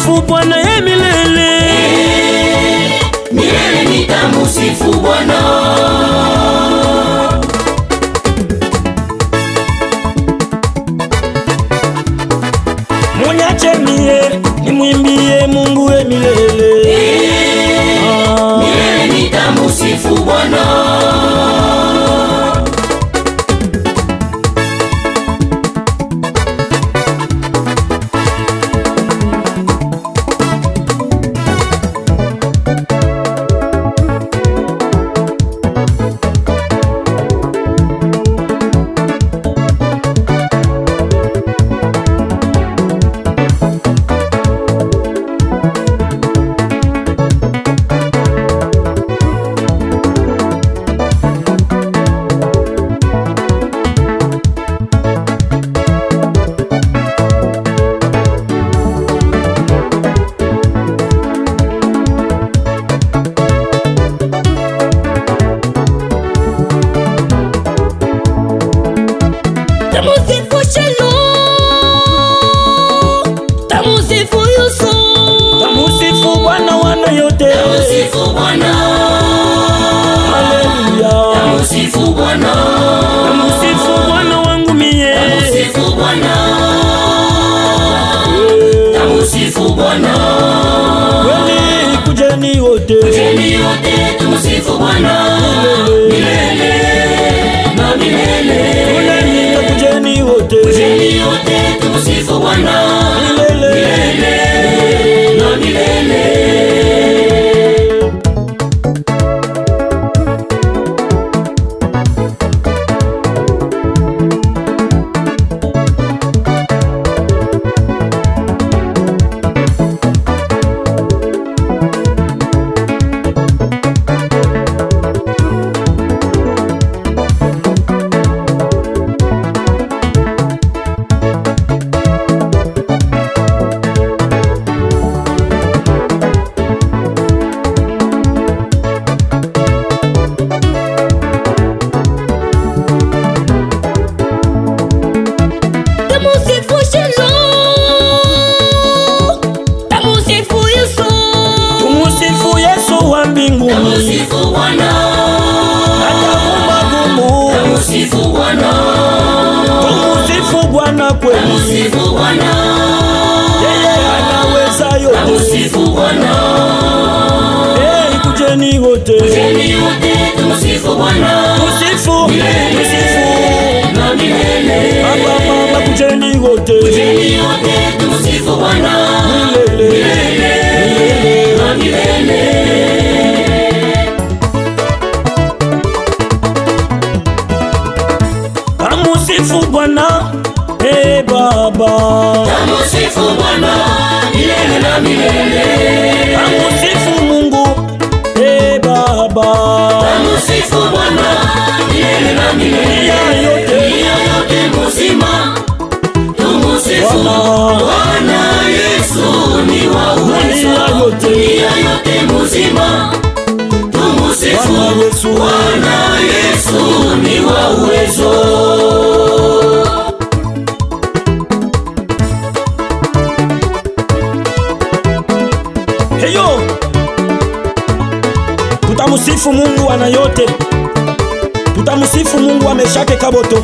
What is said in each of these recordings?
Tamusifu Bwana ye milele, milele nitamusifu Bwana. Munyache mie nimwimbie Mungu ye milele, milele nitamusifu Bwana. Tamusifu Shalom, tamusifu Yusuf, tamusifu Bwana wana yote, Tamusifu Bwana. haleluya. Tamusifu Bwana. Tamusifu Bwana wangu mie, Tamusifu Bwana. Tamusifu Bwana. kweli kujeni wote, Kujeni wote tumusifu Bwana. Milele na milele. kuleni kujeni wote, Kujeni wote tumusifu Bwana. milele. Na milele. tamusifu Shalom, tamusifu Yusuf, Tumusifu Yesu wa mbinguni, Tamusifu Bwana. atakumba gumu, Tamusifu Bwana. tumusifu Bwana kweli, Tamusifu Bwana. yeye anaweza yote. Tamusifu Bwana. Hey, kujeni wote, Kujeni wote tumusifu Bwana. tusifu, tusifu. Na milele. Baba mama kujeni wote, Kujeni wote tumusifu Bwana. milele. Na milele. Tamusifu Bwana, hey Baba, Tamusifu Bwana. Milele na milele. tamusifu Mungu, hey Baba, Tamusifu Bwana. Milele na milele. ya yote Dunia yote mzima tumusifu Bwana. Bwana. Yesu ni wa uwezo. Dunia yote. Dunia yote mzima tumusifu Bwana Yesu. Bwana. Yesu ni wa uwezo. Heyo, tutamusifu Mungu ana yote, tutamusifu Mungu wa Meshake Kaboto,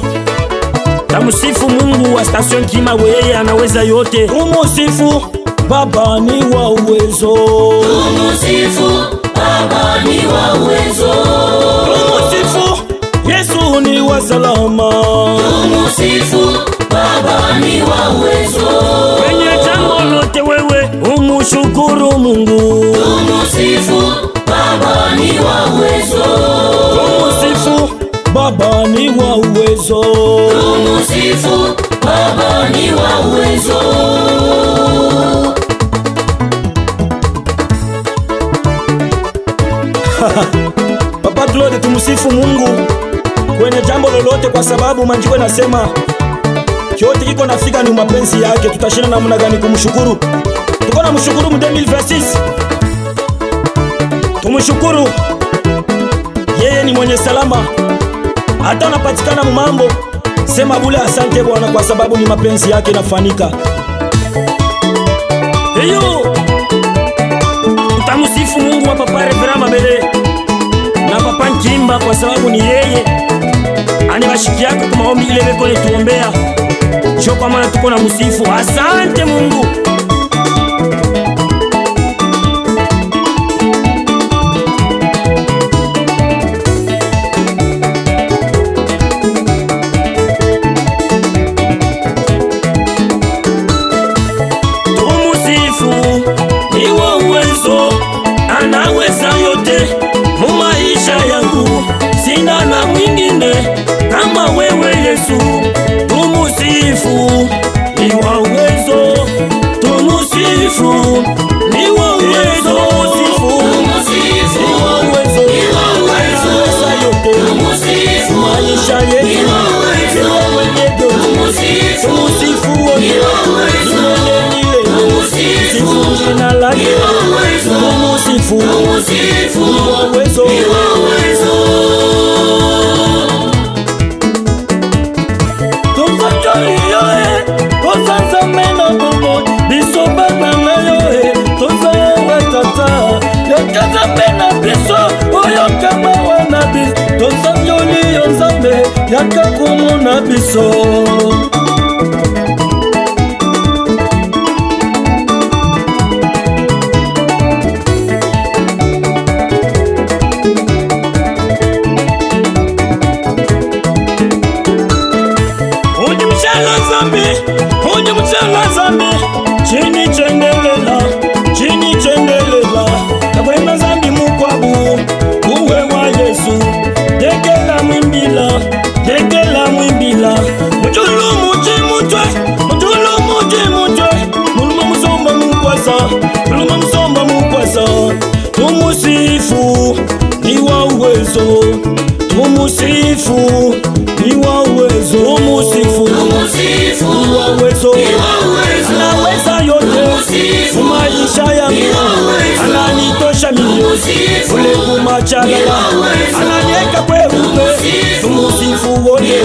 tamusifu Mungu wa Station Kima, yeye anaweza yote. Tumusifu Baba ni wa uwezo, Tumusifu Baba ni wa uwezo. tumusifu Yesu ni wa salama, Tumusifu Baba ni wa uwezo. kwenye jambo lote wewe umushukuru Mungu. Tumusifu Baba ni wa uwezo. Tumusifu Baba ni wa uwezo, Tumusifu Baba ni wa uwezo. Papa Claude, tumusifu Mungu kwenye jambo lolote, kwa sababu maandiko nasema chote kiko nafika ni mapenzi yake. Tutashinda namna gani kumshukuru? Tuko na mshukuru mu 2026, tumshukuru yeye, ni mwenye salama, hata unapatikana mu mambo, sema bule asante Bwana, kwa sababu ni mapenzi yake nafanika. Heyo Tutamusifu Mungu wa Papa Reverend Mabele na Papa Nkimba kwa sababu ni yeye anibashikiaka kwa maombi ile beko netuombea. Njo kwa maana tuko na musifu. Asante Mungu. Tumusifu ni wa uwezo, anaweza yote mu maisha yangu, sina na mwingine kama wewe Yesu. Tumusifu ni wa uwezo, tumusifu ni wa uwezo, tumusifu ni wa uwezo, anaweza yote maisha yetu, tumusifu wote, tumusifu jina lake, tumusifu ni wa uwezo. Yaka kumuna biso Uji mchala zambi chini chendelela kabwema zambi mukwabu uwe wa Yesu dekela mwimbila mutulu muji mutwe muluma musomba mukwasa tumusifu ni wa uwezo, tumusifu ni wa uwezo, tumusifu ni wa uwezo, anaweza yote maisha yangu, ananitosha mimi ule kumachala, ananieka kweupe, tumusifu wote.